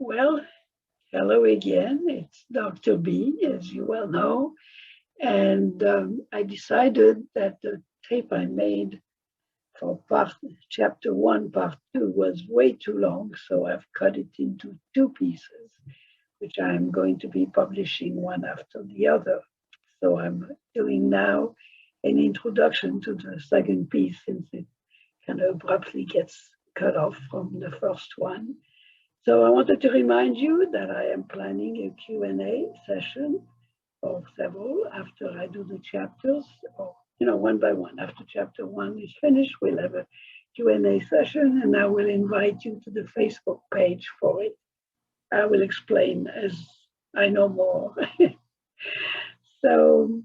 Well, hello again. It's Dr. B, as you well know. And I decided that the tape I made for chapter one, part two was way too long. So I've cut it into two pieces, which I'm going to be publishing one after the other. So I'm doing now an introduction to the second piece since it kind of abruptly gets cut off from the first one. So I wanted to remind you that I am planning a Q&A session or several after I do the chapters, or one by one. After chapter one is finished, we'll have a Q&A session, and I will invite you to the Facebook page for it. I will explain as I know more. so,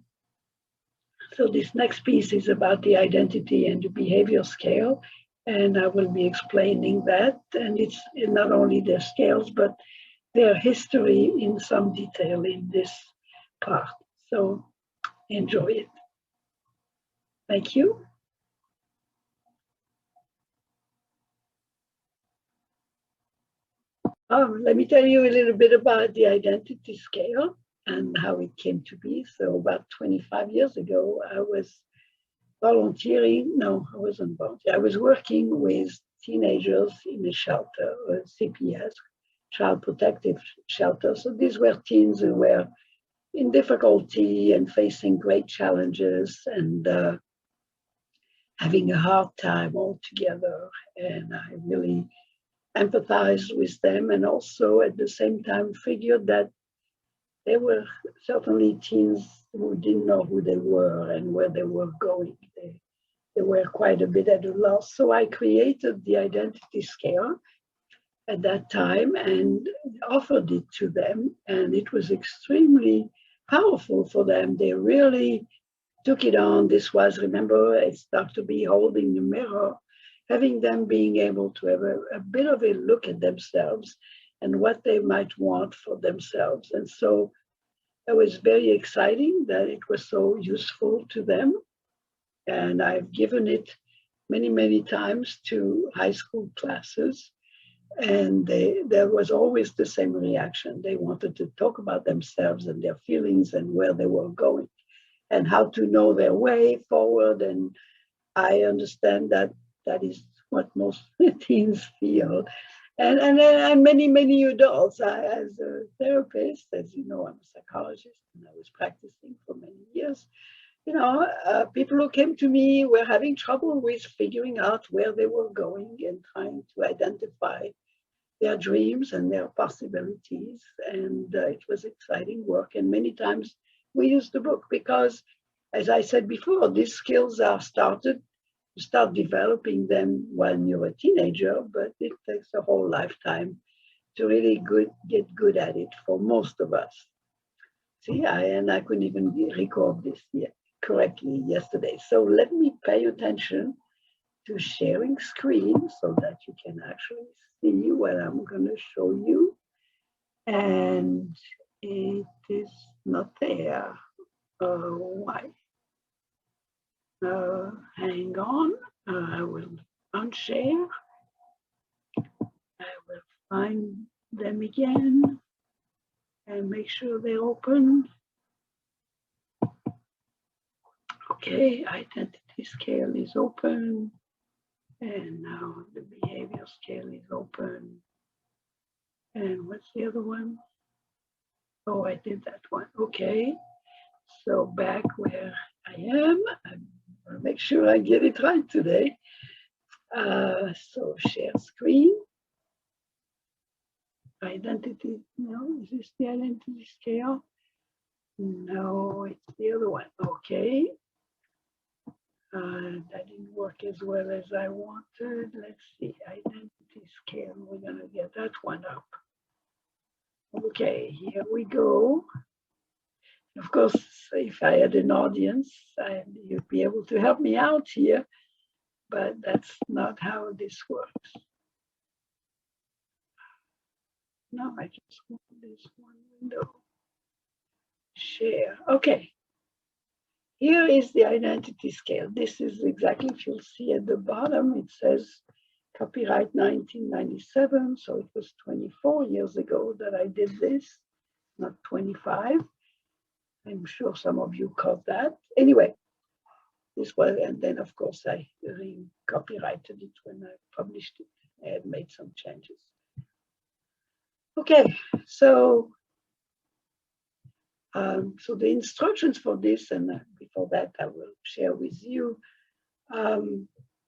so this next piece is about the identity and the behavior scale, and I will be explaining that. And it's not only their scales, but their history in some detail in this part. So enjoy it. Thank you. Let me tell you a little bit about the identity scale and how it came to be. So about 25 years ago, I was volunteering. No, I wasn't volunteering. I was working with teenagers in a shelter, a CPS, Child Protective Shelter. So these were teens who were in difficulty and facing great challenges and having a hard time altogether. And I really empathized with them, and also at the same time figured that they were certainly teens who didn't know who they were and where they were going. They were quite a bit at a loss. So I created the identity scale at that time and offered it to them. And it was extremely powerful for them. They really took it on. This was, remember, it's Dr. B holding the mirror, having them being able to have a bit of a look at themselves and what they might want for themselves. And so it was very exciting that it was so useful to them. And I've given it many, many times to high school classes. And there was always the same reaction. They wanted to talk about themselves and their feelings and where they were going and how to know their way forward. And I understand that that is what most teens feel. And many, many adults. As a therapist, as you know, I'm a psychologist and I was practicing for many years. People who came to me were having trouble with figuring out where they were going and trying to identify their dreams and their possibilities. And it was exciting work. And many times we used the book because, as I said before, these skills are started. You start developing them when you're a teenager, but it takes a whole lifetime to really get good at it for most of us. See, I couldn't even record this yet correctly yesterday. So let me pay attention to sharing screen so that you can actually see what I'm going to show you. And it is not there. Why? Hang on. I will unshare. I will find them again and make sure they're open. Okay, identity scale is open. And now the behavior scale is open. And what's the other one? Oh, I did that one. Okay. So back where I am, I'm going to make sure I get it right today. So share screen. Identity, no, is this the identity scale? No, it's the other one. Okay. That didn't work as well as I wanted. Let's see, identity scale. We're going to get that one up. Okay, here we go. Of course, if I had an audience, you'd be able to help me out here, but that's not how this works. No, I just want this one window. Share. Okay. Here is the identity scale. This is exactly, if you'll see at the bottom, it says copyright 1997, so it was 24 years ago that I did this, not 25. I'm sure some of you caught that. Anyway, this was, and then of course I copyrighted it when I published it. I had made some changes. Okay, so the instructions for this, and before that I will share with you.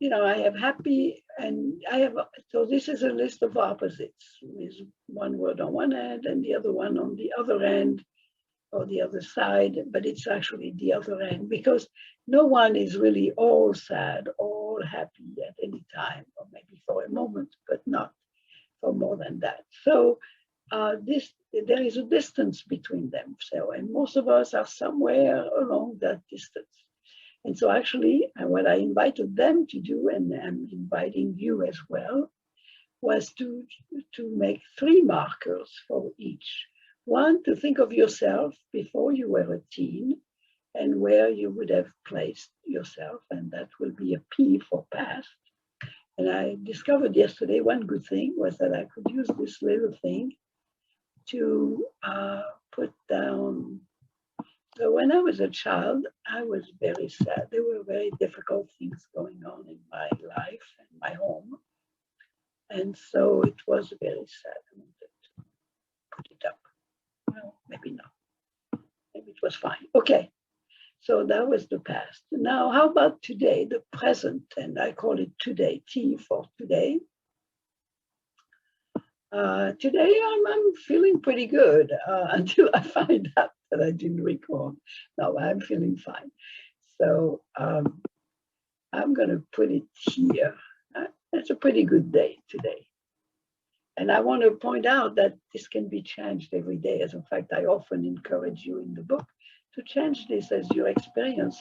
You know, I have happy, and I have, so this is a list of opposites with one word on one end and the other one on the other end or the other side, but it's actually the other end because no one is really all sad, all happy at any time, or maybe for a moment, but not for more than that. So there is a distance between them. So, and most of us are somewhere along that distance. And so actually, what I invited them to do, and I'm inviting you as well, was to make 3 markers for each. One, to think of yourself before you were a teen and where you would have placed yourself, and that will be a P for past. And I discovered yesterday one good thing was that I could use this little thing to put down. So when I was a child, I was very sad. There were very difficult things going on in my life and my home. And so it was very sad. I wanted to put it up. Well, maybe not. Maybe it was fine. Okay. So that was the past. Now, how about today, the present? And I call it today, T for today. Today I'm feeling pretty good until I find out that I didn't record. No, I'm feeling fine. So I'm going to put it here. It's a pretty good day today. And I want to point out that this can be changed every day. As a fact, I often encourage you in the book to change this as your experience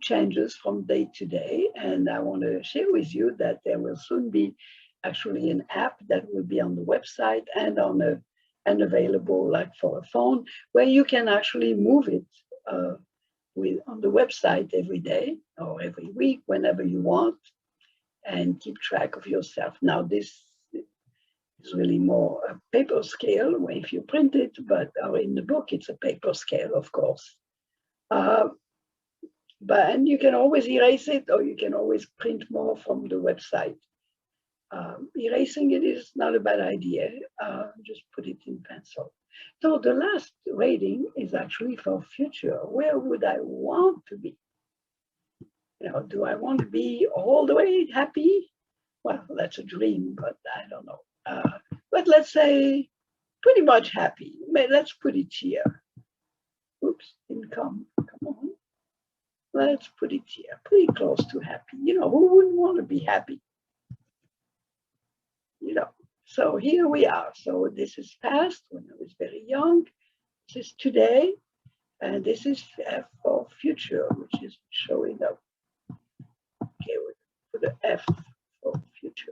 changes from day to day. And I want to share with you that there will soon be actually an app that will be on the website and and available like for a phone, where you can actually move it on the website every day or every week, whenever you want, and keep track of yourself. Now, this is really more a paper scale if you print it, but in the book, it's a paper scale, of course. And you can always erase it, or you can always print more from the website. Erasing it is not a bad idea. Just put it in pencil. So the last rating is actually for future. Where would I want to be? You know, do I want to be all the way happy? Well, that's a dream, but I don't know. But let's say pretty much happy. Let's put it here. Oops, didn't come. Come on. Let's put it here. Pretty close to happy. You know, who wouldn't want to be happy? You know, so here we are. So this is past when I was very young. This is today, and this is F for future, which is showing up. Okay, we'll put an F for future.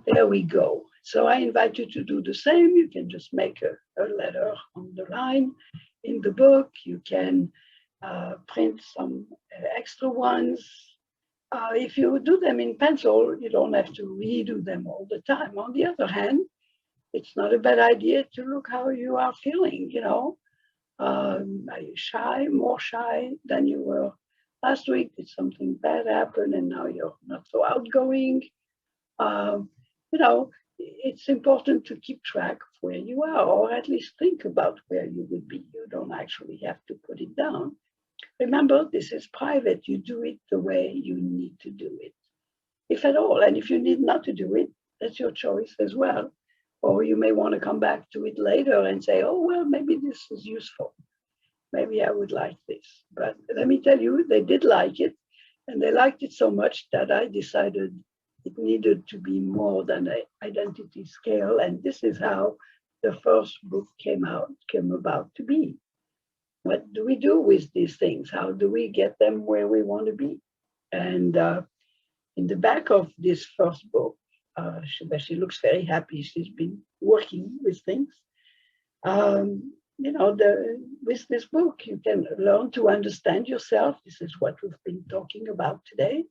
There we go. So I invite you to do the same. You can just make a letter on the line in the book. You can print some extra ones. If you do them in pencil, you don't have to redo them all the time. On the other hand, it's not a bad idea to look how you are feeling, you know. Are you shy, more shy than you were last week? Did something bad happen and now you're not so outgoing? You know, it's important to keep track of where you are, or at least think about where you would be. You don't actually have to put it down. Remember, this is private. You do it the way you need to do it, if at all. And if you need not to do it, that's your choice as well. Or you may want to come back to it later and say, oh, well, maybe this is useful. Maybe I would like this. But let me tell you, they did like it. And they liked it so much that I decided it needed to be more than an identity scale. And this is how the first book came about to be. What do we do with these things? How do we get them where we want to be? And in the back of this first book, she looks very happy. She's been working with things. with this book, you can learn to understand yourself. This is what we've been talking about today.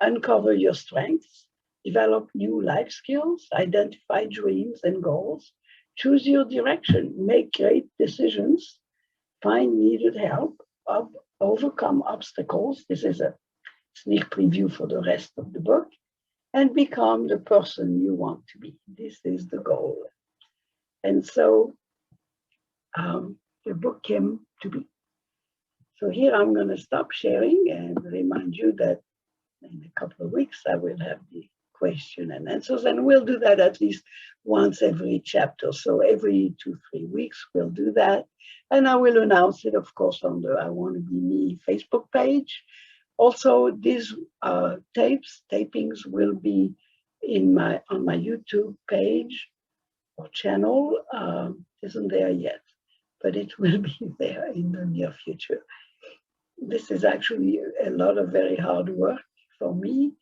Uncover your strengths, develop new life skills, identify dreams and goals, choose your direction, make great decisions, find needed help, overcome obstacles. This is a sneak preview for the rest of the book, and become the person you want to be. This is the goal. And so the book came to be. So here I'm going to stop sharing and remind you that in a couple of weeks I will have the question and answers, and we'll do that at least once every chapter. So every 2-3 weeks we'll do that, and I will announce it, of course, on the I Want to Be Me Facebook page. Also, these tapings will be on my YouTube page or channel. Isn't there yet, but it will be there in the near future. This is actually a lot of very hard work for me,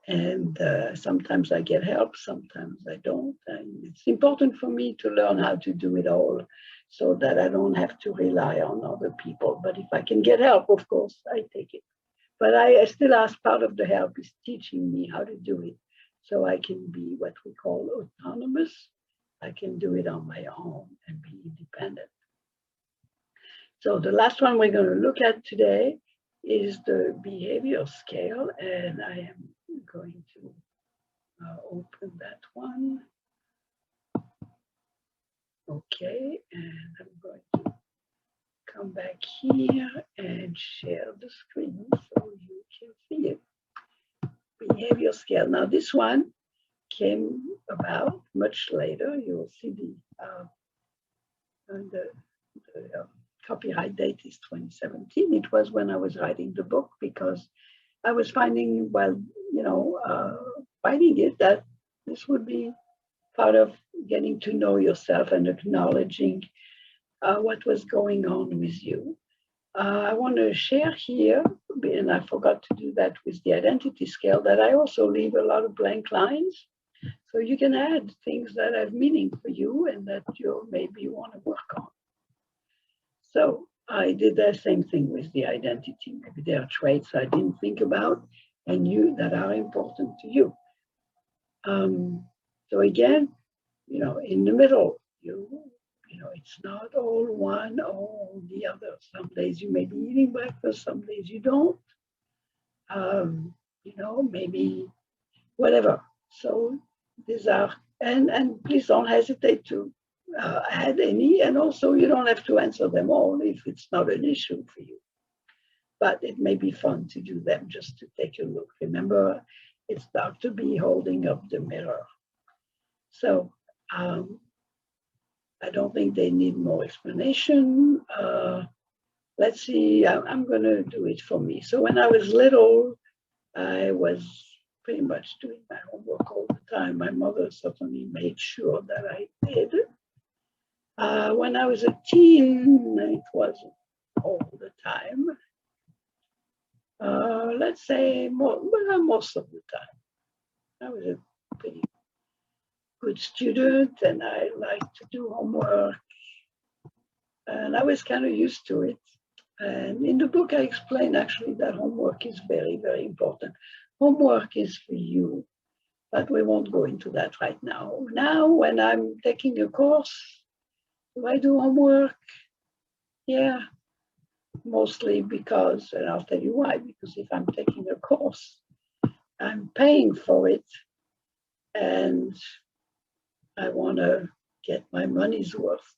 and sometimes I get help, sometimes I don't. And it's important for me to learn how to do it all so that I don't have to rely on other people. But if I can get help, of course, I take it. But I still ask, part of the help is teaching me how to do it so I can be what we call autonomous. I can do it on my own and be independent. So the last one we're going to look at today is the behavior scale, and I am going to open that one. Okay, and I'm going to come back here and share the screen so you can see it. Behavior scale. Now this one came about much later. You will see the copyright date is 2017. It was when I was writing the book, because I was finding, while writing it, that this would be part of getting to know yourself and acknowledging what was going on with you. I want to share here, and I forgot to do that with the identity scale, that I also leave a lot of blank lines. So you can add things that have meaning for you and that you maybe want to work on. So I did the same thing with the identity. Maybe there are traits I didn't think about and that are important to you. So again, in the middle, it's not all one or all the other. Some days you may be eating breakfast, some days you don't. Maybe whatever. So these are, and please don't hesitate to add any, and also you don't have to answer them all if it's not an issue for you. But it may be fun to do them just to take a look. Remember, it's Dr. B holding up the mirror. So I don't think they need more explanation. Let's see, I'm going to do it for me. So when I was little, I was pretty much doing my homework all the time. My mother certainly made sure that I did. When I was a teen, it wasn't all the time. Let's say most of the time. I was a pretty good student, and I liked to do homework, and I was kind of used to it. And in the book, I explain actually that homework is very, very important. Homework is for you, but we won't go into that right now. Now, when I'm taking a course, do I do homework? Yeah, mostly because, and I'll tell you why, because if I'm taking a course, I'm paying for it, and I want to get my money's worth.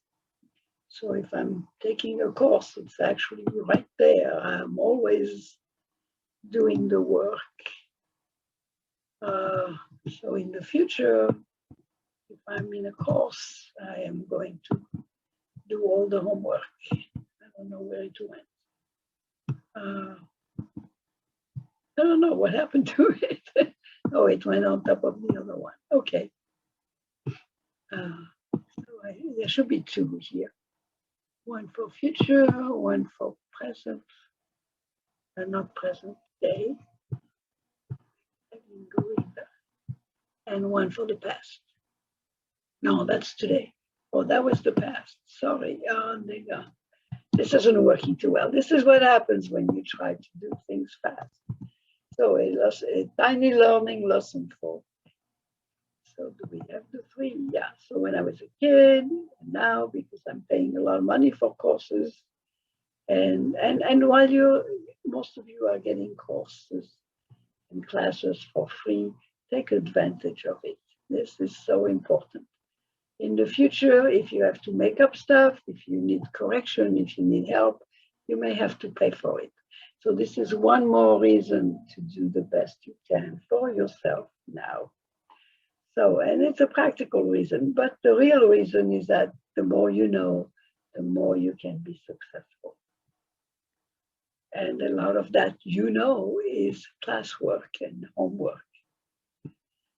So if I'm taking a course, it's actually right there. I'm always doing the work. So in the future, if I'm in a course, I am going to do all the homework. I don't know where it went. I don't know what happened to it. Oh, it went on top of the other one. Okay. There should be two here. One for future, one for present, and not present day. I didn't go either. And one for the past. No, that's today. Oh, that was the past. Sorry. Oh, this isn't working too well. This is what happens when you try to do things fast. So a tiny learning lesson for. So do we have the three? Yeah. So when I was a kid, and now because I'm paying a lot of money for courses, and while most of you are getting courses and classes for free, take advantage of it. This is so important. In the future, if you have to make up stuff, if you need correction, if you need help, you may have to pay for it. So this is one more reason to do the best you can for yourself now. So, and it's a practical reason, but the real reason is that the more you know, the more you can be successful. And a lot of that, is classwork and homework.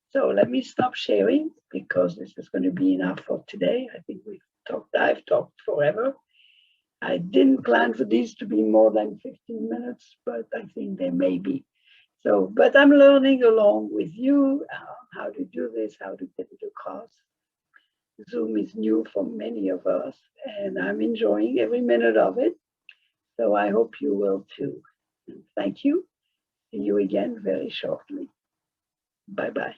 So let me stop sharing because this is going to be enough for today. I think I've talked forever. I didn't plan for these to be more than 15 minutes, but I think they may be. So, but I'm learning along with you how to do this, how to get it across. Zoom is new for many of us, and I'm enjoying every minute of it. So I hope you will too. And thank you. See you again very shortly. Bye-bye.